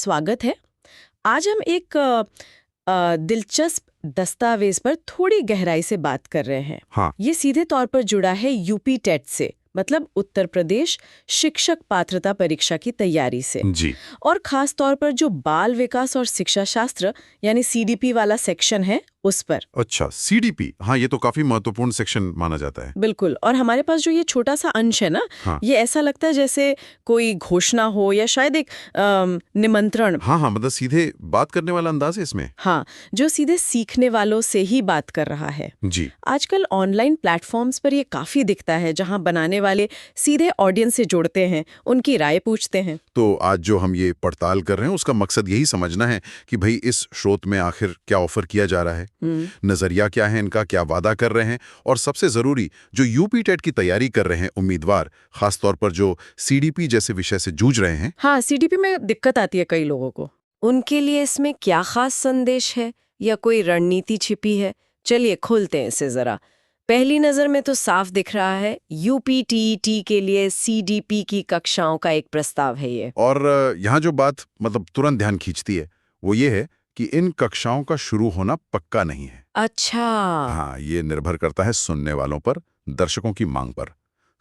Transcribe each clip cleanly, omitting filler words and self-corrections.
स्वागत है। आज हम एक दिलचस्प दस्तावेज पर थोड़ी गहराई से बात कर रहे हैं। हाँ। ये सीधे तौर पर जुड़ा है यूपी टेट से, मतलब उत्तर प्रदेश शिक्षक पात्रता परीक्षा की तैयारी से। जी। और खास तौर पर जो बाल विकास और शिक्षा शास्त्र यानी सीडीपी वाला सेक्शन है उस पर। अच्छा, सीडीपी, हाँ, ये तो काफी महत्वपूर्ण सेक्शन माना जाता है। बिल्कुल। और हमारे पास जो ये छोटा सा अंश है ना, हाँ। ये ऐसा लगता है जैसे कोई घोषणा हो या शायद एक निमंत्रण। हाँ, मतलब सीधे बात करने वाला अंदाज है इसमें। हाँ, जो सीधे सीखने वालों से ही बात कर रहा है। जी। आजकल ऑनलाइन प्लेटफॉर्म्स पर ये काफी दिखता है, जहां बनाने वाले सीधे ऑडियंस से जुड़ते हैं, उनकी राय पूछते हैं। तो आज जो हम ये पड़ताल कर रहे हैं उसका मकसद यही समझना है कि भाई इस स्रोत में आखिर क्या ऑफर किया जा रहा है, नजरिया क्या है इनका, क्या वादा कर रहे हैं, और सबसे जरूरी जो यूपी टेट की तैयारी कर रहे हैं उम्मीदवार, खासतौर पर जो सीडीपी जैसे विषय से जूझ रहे हैं। हाँ, सीडीपी में दिक्कत आती है कई लोगों को। उनके लिए इसमें क्या खास संदेश है या कोई रणनीति छिपी है? चलिए खोलते हैं इसे जरा। पहली नजर में तो साफ दिख रहा है, यूपीटीईटी के लिए सीडीपी की कक्षाओं का एक प्रस्ताव है ये। और यहाँ जो बात मतलब तुरंत ध्यान खींचती है वो ये है कि इन कक्षाओं का शुरू होना पक्का नहीं है। अच्छा। हाँ, ये निर्भर करता है सुनने वालों पर, दर्शकों की मांग पर।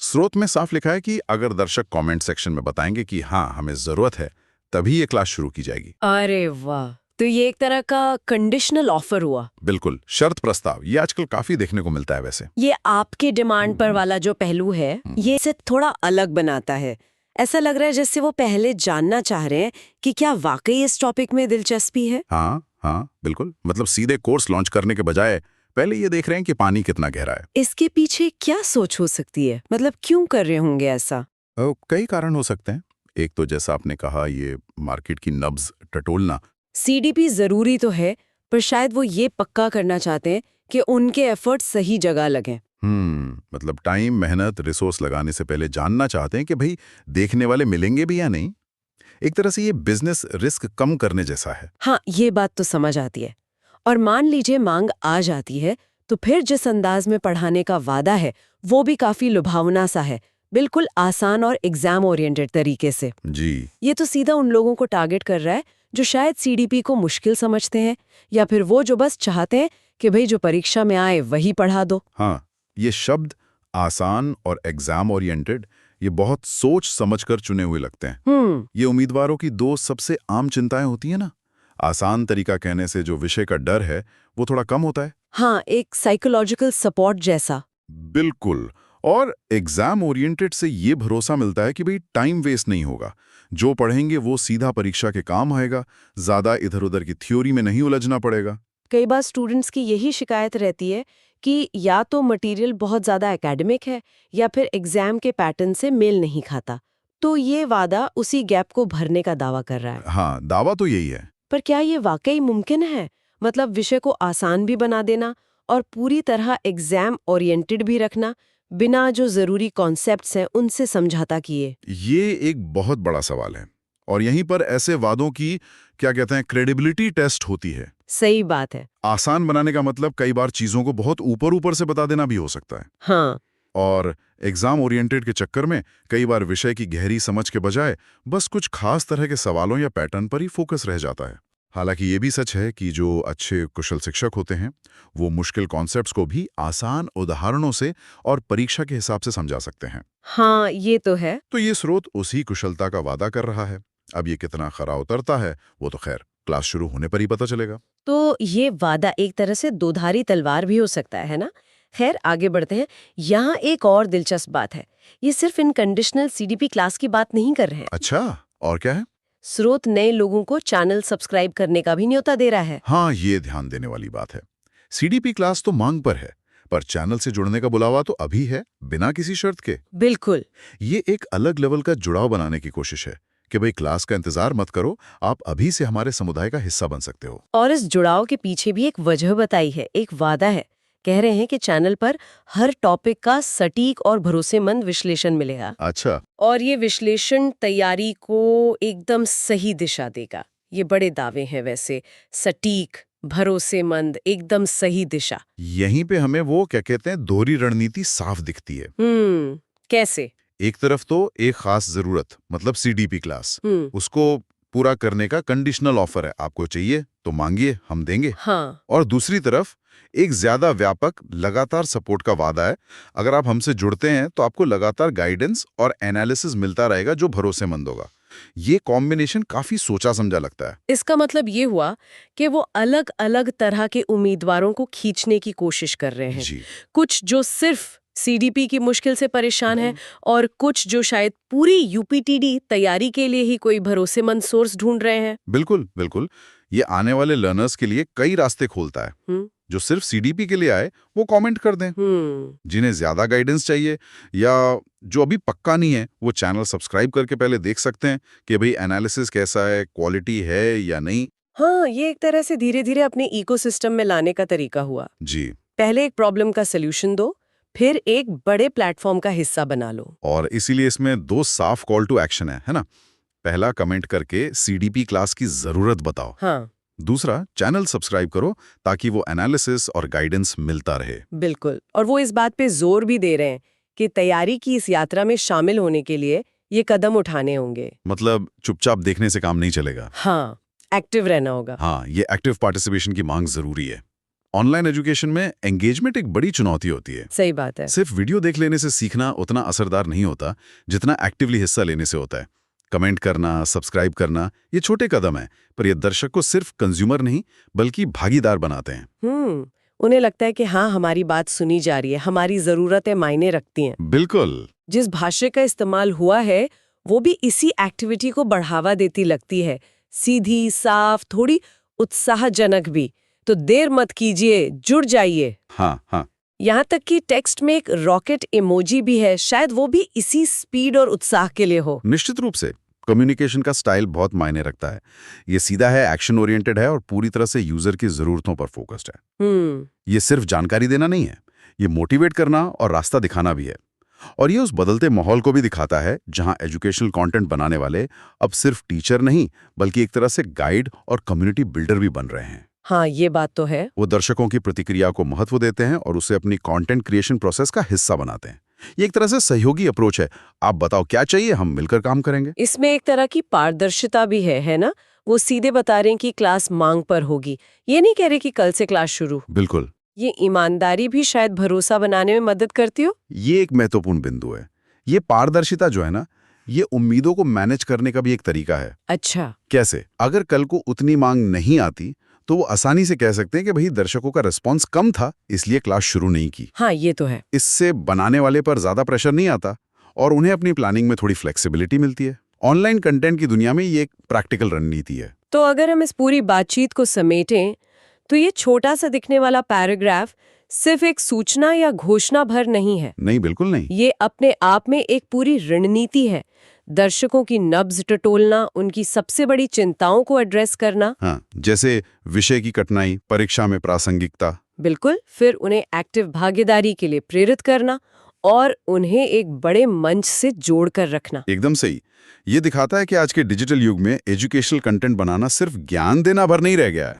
स्रोत में साफ लिखा है कि अगर दर्शक कमेंट सेक्शन में बताएंगे कि हाँ हमें जरूरत है, तभी ये क्लास शुरू की जाएगी। अरे वाह, तो ये एक तरह का कंडीशनल ऑफर हुआ। बिल्कुल, शर्त प्रस्ताव, ये आजकल काफी देखने को मिलता है वैसे। ये आपके डिमांड पर वाला जो पहलू है, ये इसे थोड़ा अलग बनाता है। ऐसा लग रहा है जैसे वो पहले जानना चाह रहे हैं कि क्या वाकई इस टॉपिक में दिलचस्पी है। हाँ हाँ बिल्कुल, मतलब सीधे कोर्स लॉन्च करने के बजाय पहले ये देख रहे हैं कि पानी कितना गहरा है। इसके पीछे क्या सोच हो सकती है? मतलब क्यों कर रहे होंगे ऐसा? कई कारण हो सकते हैं। एक तो जैसा आपने कहा, ये मार्केट की नब्ज टटोलना। सीडीपी जरूरी तो है, पर शायद वो ये पक्का करना चाहते हैं कि उनके एफर्ट सही जगह लगें। मतलब टाइम, मेहनत, रिसोर्स लगाने से पहले जानना चाहते हैं कि भाई देखने वाले मिलेंगे भी या नहीं। एक तरह से ये बिजनेस रिस्क कम करने जैसा है। हाँ, ये बात तो समझ आती है। और मान लीजिए मांग आ जाती है, तो फिर जिस अंदाज में पढ़ाने का वादा है वो भी काफी लुभावना सा है, बिल्कुल आसान और एग्जाम ओरिएंटेड तरीके से। जी। ये तो सीधा उन लोगों को टारगेट कर रहा है जो शायद सीडीपी को मुश्किल समझते हैं, या फिर वो जो बस चाहते हैं कि भाई जो परीक्षा में आए वही पढ़ा दो। हाँ, ये शब्द आसान और एग्जाम ओरिएंटेड, ये बहुत सोच समझकर चुने हुए लगते हैं। ये उम्मीदवारों की दो सबसे आम चिंताएं होती है ना। आसान तरीका कहने से जो विषय का डर है वो थोड़ा कम होता है। हाँ, एक साइकोलॉजिकल सपोर्ट जैसा। बिल्कुल। और एग्जाम ओरिएंटेड से ये भरोसा मिलता है कि भाई टाइम वेस्ट नहीं होगा, जो पढ़ेंगे वो सीधा परीक्षा के काम आएगा, ज्यादा इधर उधर की थ्योरी में नहीं उलझना पड़ेगा। कई बार स्टूडेंट्स की यही शिकायत रहती है कि या तो मटेरियल बहुत ज़्यादा एकेडमिक है या फिर एग्जाम के पैटर्न से मेल नहीं खाता। तो ये वादा उसी गैप को भरने का दावा कर रहा है। हाँ, दावा तो यही है। पर क्या ये वाकई मुमकिन है? मतलब विषय को आसान भी बना देना और पूरी तरह एग्जाम ओरिएंटेड भी रखना, बिना जो ज़रूरी कॉन्सेप्ट्स हैं उनसे समझौता किए? ये एक बहुत बड़ा सवाल है, और यहीं पर ऐसे वादों की क्या कहते हैं, क्रेडिबिलिटी टेस्ट होती है। सही बात है। आसान बनाने का मतलब कई बार चीजों को बहुत ऊपर ऊपर से बता देना भी हो सकता है। हाँ। और एग्जाम ओरिएंटेड के चक्कर में कई बार विषय की गहरी समझ के बजाय बस कुछ खास तरह के सवालों या पैटर्न पर ही फोकस रह जाता है। हालांकि ये भी सच है कि जो अच्छे कुशल शिक्षक होते हैं वो मुश्किल कॉन्सेप्ट्स को भी आसान उदाहरणों से और परीक्षा के हिसाब से समझा सकते हैं। हाँ, ये तो है। तो ये स्रोत उसी कुशलता का वादा कर रहा है। अब ये कितना खरा उतरता है वो तो खैर क्लास शुरू होने पर ही पता चलेगा। तो ये वादा एक तरह से दोधारी तलवार भी हो सकता है ना? खैर, आगे बढ़ते हैं। यहाँ एक और दिलचस्प बात है, ये सिर्फ इन कंडीशनल सीडीपी क्लास की बात नहीं कर रहे हैं। अच्छा, और क्या है? स्रोत नए लोगों को चैनल सब्सक्राइब करने का भी न्योता दे रहा है। हाँ, ये ध्यान देने वाली बात है। सीडीपी क्लास तो मांग पर है, पर चैनल से जुड़ने का बुलावा तो अभी है, बिना किसी शर्त के। बिल्कुल। ये एक अलग लेवल का जुड़ाव बनाने की कोशिश है कि भाई क्लास का इंतजार मत करो, आप अभी से हमारे समुदाय का हिस्सा बन सकते हो। और इस जुड़ाव के पीछे भी एक वजह बताई है, एक वादा है। कह रहे हैं कि चैनल पर हर टॉपिक का सटीक और भरोसेमंद विश्लेषण मिलेगा। अच्छा। और ये विश्लेषण तैयारी को एकदम सही दिशा देगा। ये बड़े दावे हैं वैसे, सटीक, भरोसेमंद, एकदम सही दिशा। यहीं पे हमें वो क्या कहते हैं, दोहरी रणनीति साफ दिखती है। कैसे? एक तरफ तो एक खास जरूरत, मतलब सीडीपी क्लास, उसको पूरा करने का कंडीशनल ऑफर है, आपको चाहिए तो मांगिए, हम देंगे। हाँ, और दूसरी तरफ एक ज्यादा व्यापक लगातार सपोर्ट का वादा है। अगर आप हमसे जुड़ते हैं तो आपको लगातार गाइडेंस और एनालिसिस मिलता रहेगा जो भरोसेमंद होगा। ये कॉम्बिनेशन काफी सोचा समझा लगता है। इसका मतलब ये हुआ कि वो अलग-अलग तरह के उम्मीदवारों को खींचने की कोशिश कर रहे हैं। जी कुछ जो सिर्फ सीडीपी की मुश्किल से परेशान है और कुछ जो शायद पूरी यूपीटीडी तैयारी के लिए ही कोई भरोसेमंद सोर्स ढूंढ रहे हैं। बिल्कुल बिल्कुल। ये आने वाले लर्नर्स के लिए कई रास्ते खोलता है। हम्म जो सिर्फ सीडीपी के लिए आए वो कमेंट कर दें, जिन्हें ज्यादा गाइडेंस चाहिए या जो अभी पक्का नहीं है वो चैनल सब्सक्राइब करके पहले देख सकते हैं कि भाई एनालिसिस कैसा है, क्वालिटी है या नहीं। हाँ, ये एक तरह से धीरे-धीरे अपने इकोसिस्टम में लाने का तरीका हुआ। जी। पहले एक प्रॉब्लम का सॉल्यूशन दो, फिर एक बड़े प्लेटफॉर्म का हिस्सा बना लो। और इसीलिए इसमें 2 साफ कॉल टू एक्शन है ना? पहला, कमेंट करके सीडीपी क्लास की जरूरत बताओ। हाँ, दूसरा, चैनल सब्सक्राइब करो ताकि वो एनालिसिस और गाइडेंस मिलता रहे। बिल्कुल। और वो इस बात पे जोर भी दे रहे हैं कि तैयारी की इस यात्रा में शामिल होने के लिए ये कदम उठाने होंगे। मतलब चुपचाप देखने से काम नहीं चलेगा। हाँ, एक्टिव रहना होगा। हाँ, ये एक्टिव पार्टिसिपेशन की मांग जरूरी है। ऑनलाइन एजुकेशन में एंगेजमेंट एक बड़ी चुनौती होती है। सही बात है। सिर्फ वीडियो देख लेने से सीखना उतना असरदार नहीं होता जितना एक्टिवली हिस्सा लेने से होता है। कमेंट करना, सब्सक्राइब करना, ये छोटे कदम हैं, पर ये दर्शक को सिर्फ कंज्यूमर नहीं बल्कि भागीदार बनाते हैं। उन्हें लगता है कि हाँ, हमारी बात सुनी जा रही है, हमारी जरूरतें मायने रखती हैं। बिल्कुल। जिस भाषा का इस्तेमाल हुआ है वो भी इसी एक्टिविटी को बढ़ावा देती लगती है। सीधी, साफ, थोड़ी उत्साहजनक भी। तो देर मत कीजिए, जुड़ जाइए। हाँ हाँ। यहाँ तक कि टेक्स्ट में एक रॉकेट इमोजी भी है, शायद वो भी इसी स्पीड और उत्साह के लिए हो। निश्चित रूप से कम्युनिकेशन का स्टाइल बहुत मायने रखता है। ये सीधा है, एक्शन ओरिएंटेड है और पूरी तरह से यूजर की जरूरतों पर फोकस्ड है। ये सिर्फ जानकारी देना नहीं है, ये मोटिवेट करना और रास्ता दिखाना भी है। और ये उस बदलते माहौल को भी दिखाता है जहां एजुकेशनल कंटेंट बनाने वाले अब सिर्फ टीचर नहीं बल्कि एक तरह से गाइड और कम्युनिटी बिल्डर भी बन रहे हैं। हाँ, ये बात तो है। वो दर्शकों की प्रतिक्रिया को महत्व देते हैं और उसे अपनी कंटेंट क्रिएशन प्रोसेस का हिस्सा बनाते हैं। ये एक तरह से सहयोगी अप्रोच है। आप बताओ क्या चाहिए, हम मिलकर काम करेंगे। इसमें एक तरह की पारदर्शिता भी है ना? वो सीधे बता रहे हैं कि क्लास मांग पर होगी, ये नहीं कह रहे कि कल से क्लास शुरू। बिल्कुल। ये ईमानदारी भी शायद भरोसा बनाने में मदद करती हो। ये एक महत्वपूर्ण बिंदु है। ये पारदर्शिता जो है ना, ये उम्मीदों को मैनेज करने का भी एक तरीका है। अच्छा। कैसे? अगर कल को उतनी मांग नहीं आती तो वो आसानी से कह सकते हैं कि भाई दर्शकों का रिस्पॉन्स कम था इसलिए क्लास शुरू नहीं की। हाँ, ये तो है। इससे बनाने वाले पर ज्यादा प्रेशर नहीं आता और उन्हें अपनी प्लानिंग में थोड़ी फ्लेक्सिबिलिटी मिलती है। ऑनलाइन कंटेंट की दुनिया में ये एक प्रैक्टिकल रणनीति है। तो अगर हम इस पूरी बातचीत को समेटें तो ये छोटा सा दिखने वाला पैराग्राफ सिर्फ एक सूचना या घोषणा भर नहीं है। नहीं, बिल्कुल नहीं। ये अपने आप में एक पूरी रणनीति है। दर्शकों की नब्ज टटोलना, उनकी सबसे बड़ी चिंताओं को एड्रेस करना। हाँ, जैसे विषय की कठिनाई, परीक्षा में प्रासंगिकता। बिल्कुल। फिर उन्हें एक्टिव भागीदारी के लिए प्रेरित करना और उन्हें एक बड़े मंच से जोड़कर रखना। एकदम सही। ये दिखाता है कि आज के डिजिटल युग में एजुकेशनल कंटेंट बनाना सिर्फ ज्ञान देना भर नहीं रह गया है।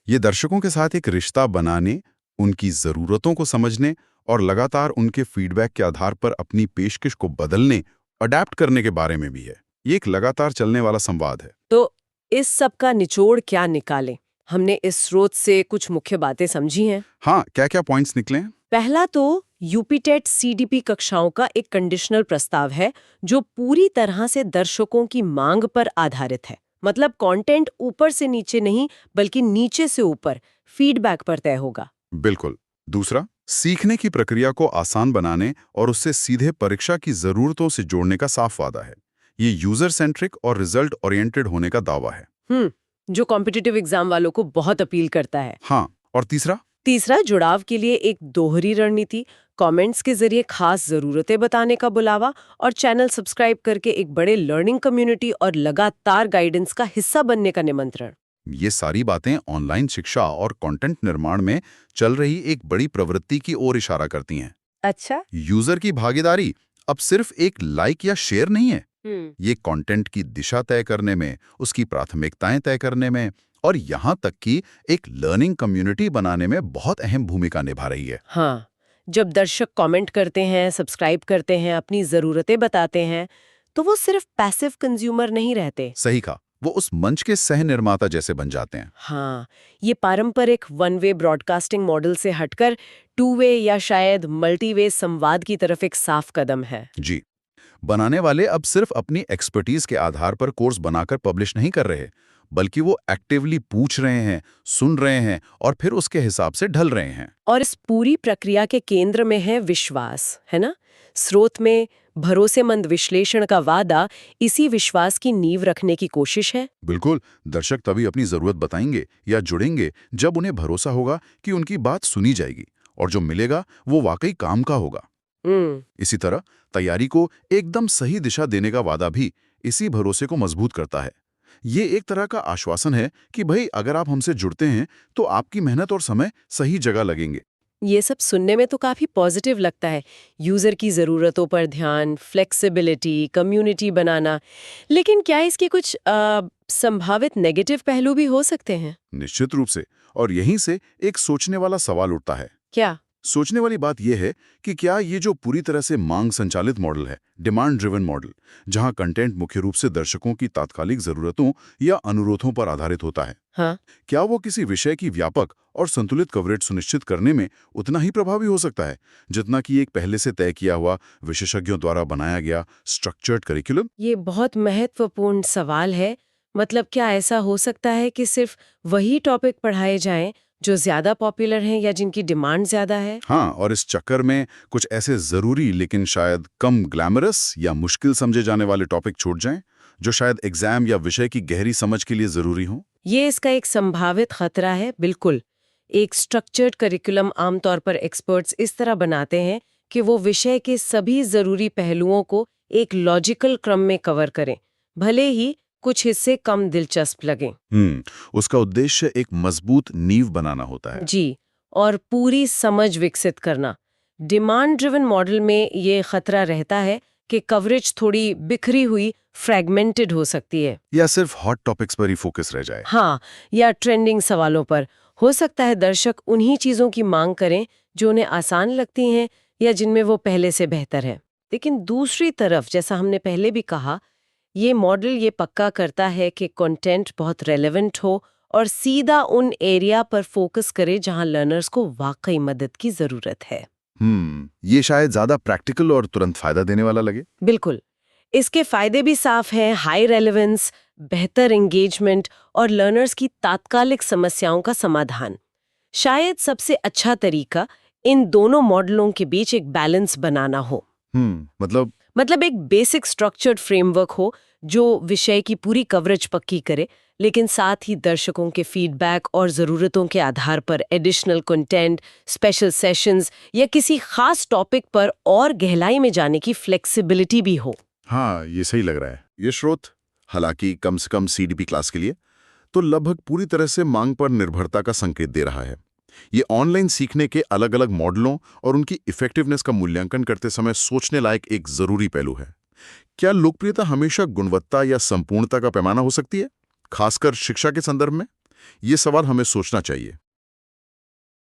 ये दर्शकों के साथ एक रिश्ता बनाने, उनकी जरूरतों को समझने और लगातार उनके फीडबैक के आधार पर अपनी पेशकश को बदलने, अडेप्ट करने के बारे में भी है। ये एक लगातार चलने वाला संवाद है। तो इस सब का निचोड़ क्या निकालें? हमने इस स्रोत से कुछ मुख्य बातें समझी हैं। हाँ, क्या क्या पॉइंट्स निकले? पहला तो यूपीटेट सीडीपी कक्षाओं का एक कंडीशनल प्रस्ताव है जो पूरी तरह से दर्शकों की मांग पर आधारित है। मतलब कंटेंट ऊपर से नीचे नहीं बल्कि नीचे से ऊपर फीडबैक पर तय होगा। बिल्कुल। दूसरा, सीखने की प्रक्रिया को आसान बनाने और उससे सीधे परीक्षा की जरूरतों से जोड़ने का साफ वादा है। ये यूजर सेंट्रिक और रिजल्ट ओरिएंटेड होने का दावा है। जो कॉम्पिटिटिव एग्जाम वालों को बहुत अपील करता है। हाँ, और तीसरा, जुड़ाव के लिए एक दोहरी रणनीति, कमेंट्स के जरिए खास जरूरतें बताने का बुलावा और चैनल सब्सक्राइब करके एक बड़े लर्निंग कम्युनिटी और लगातार गाइडेंस का हिस्सा बनने का निमंत्रण। ये सारी बातें ऑनलाइन शिक्षा और कंटेंट निर्माण में चल रही एक बड़ी प्रवृत्ति की ओर इशारा करती हैं। अच्छा। यूजर की भागीदारी अब सिर्फ एक लाइक या शेयर नहीं है। ये कंटेंट की दिशा तय करने में, उसकी प्राथमिकताएं तय करने में और यहाँ तक कि एक लर्निंग कम्युनिटी बनाने में बहुत अहम भूमिका निभा रही है। हाँ, जब दर्शक कमेंट करते हैं, सब्सक्राइब करते हैं, अपनी जरूरतें बताते हैं, तो वो सिर्फ पैसिव कंज्यूमर नहीं रहते। सही कहा, वो उस मंच के सह निर्माता जैसे बन जाते हैं। हाँ, ये पारंपरिक वन वे ब्रॉडकास्टिंग मॉडल से हटकर टू वे या शायद मल्टी वे संवाद की तरफ एक साफ कदम है। जी, बनाने वाले अब सिर्फ अपनी एक्सपर्टीज के आधार पर कोर्स बनाकर पब्लिश नहीं कर रहे, बल्कि वो एक्टिवली पूछ रहे हैं, सुन रहे हैं और फिर उसके हिसाब से ढल रहे हैं। और इस पूरी प्रक्रिया के केंद्र में है विश्वास, है ना? स्रोत में भरोसेमंद विश्लेषण का वादा इसी विश्वास की नींव रखने की कोशिश है। बिल्कुल, दर्शक तभी अपनी जरूरत बताएंगे या जुड़ेंगे जब उन्हें भरोसा होगा कि उनकी बात सुनी जाएगी और जो मिलेगा वो वाकई काम का होगा। इसी तरह तैयारी को एकदम सही दिशा देने का वादा भी इसी भरोसे को मजबूत करता है। ये एक तरह का आश्वासन है कि भाई अगर आप हमसे जुड़ते हैं तो आपकी मेहनत और समय सही जगह लगेंगे। ये सब सुनने में तो काफी पॉजिटिव लगता है। यूजर की जरूरतों पर ध्यान, फ्लेक्सिबिलिटी, कम्युनिटी बनाना। लेकिन क्या इसके कुछ संभावित नेगेटिव पहलू भी हो सकते हैं? निश्चित रूप से, और यहीं से एक सोचने वाला सवाल उठता है। क्या? सोचने वाली बात यह है कि क्या ये जो पूरी तरह से मांग संचालित मॉडल है, डिमांड ड्रिवन मॉडल, जहां कंटेंट मुख्य रूप से दर्शकों की तात्कालिक जरूरतों या अनुरोधों पर आधारित होता है, हाँ, क्या वो किसी विषय की व्यापक और संतुलित कवरेज सुनिश्चित करने में उतना ही प्रभावी हो सकता है जितना कि एक पहले से तय किया हुआ विशेषज्ञों द्वारा बनाया गया स्ट्रक्चर्ड करिकुलम? ये बहुत महत्वपूर्ण सवाल है। मतलब क्या ऐसा हो सकता है कि सिर्फ वही टॉपिक पढ़ाए जाएं जो ज्यादा पॉपुलर हैं या जिनकी डिमांड ज्यादा है? हाँ, और इस चक्कर में कुछ ऐसे जरूरी लेकिन शायद कम ग्लैमरस या मुश्किल समझे जाने वाले टॉपिक छूट जाएं जो शायद एग्जाम या विषय की गहरी समझ के लिए जरूरी हो। ये इसका एक संभावित खतरा है, बिल्कुल। एक स्ट्रक्चर्ड करिकुलम आमतौर पर एक्सपर्ट्स इस तरह बनाते हैं कि वो विषय के सभी जरूरी पहलुओं को एक लॉजिकल क्रम में कवर करें, भले ही कुछ हिस्से कम दिलचस्प लगें। उसका उद्देश्य एक मजबूत नींव बनाना होता है। जी, और पूरी समझ विकसित करना। डिमांड ड्रिवन मॉडल में ये खतरा रहता है कि कवरेज थोड़ी बिखरी हुई, फ्रैगमेंटेड हो सकती है। या सिर्फ हॉट टॉपिक्स पर ही फोकस रह जाए। हाँ, या ट्रेंडिंग सवालों पर। हो सकता है दर्शक उन्हीं चीजों की मांग करें जो उन्हें आसान लगती हैं या जिनमें वो पहले से बेहतर है। लेकिन दूसरी तरफ, जैसा हमने पहले भी कहा, ये मॉडल ये पक्का करता है कि कंटेंट बहुत रेलेवेंट हो और सीधा उन एरिया पर फोकस करे जहां लर्नर्स को वाकई मदद की जरूरत है। ये शायद ज्यादा प्रैक्टिकल और तुरंत फायदा देने वाला लगे। बिल्कुल। इसके फायदे भी साफ हैं, हाई रेलेवेंस, बेहतर एंगेजमेंट और लर्नर्स की तात्कालिक समस्याओं का समाधान। शायद सबसे अच्छा तरीका इन दोनों मॉडलों के बीच एक बैलेंस बनाना हो। मतलब एक बेसिक स्ट्रक्चर्ड फ्रेमवर्क हो जो विषय की पूरी कवरेज पक्की करे, लेकिन साथ ही दर्शकों के फीडबैक और ज़रूरतों के आधार पर एडिशनल कंटेंट, स्पेशल सेशंस या किसी खास टॉपिक पर और गहराई में जाने की फ्लेक्सिबिलिटी भी हो। हाँ, ये सही लग रहा है। ये स्रोत, हालांकि कम से कम सीडीपी क्लास के लिए, तो लगभग पूरी तरह से मांग पर निर्भरता का संकेत दे रहा है। ये ऑनलाइन सीखने के अलग अलग मॉडलों और उनकी इफेक्टिवनेस का मूल्यांकन करते समय सोचने लायक एक जरूरी पहलू है। क्या लोकप्रियता हमेशा गुणवत्ता या संपूर्णता का पैमाना हो सकती है, खासकर शिक्षा के संदर्भ में? ये सवाल हमें सोचना चाहिए।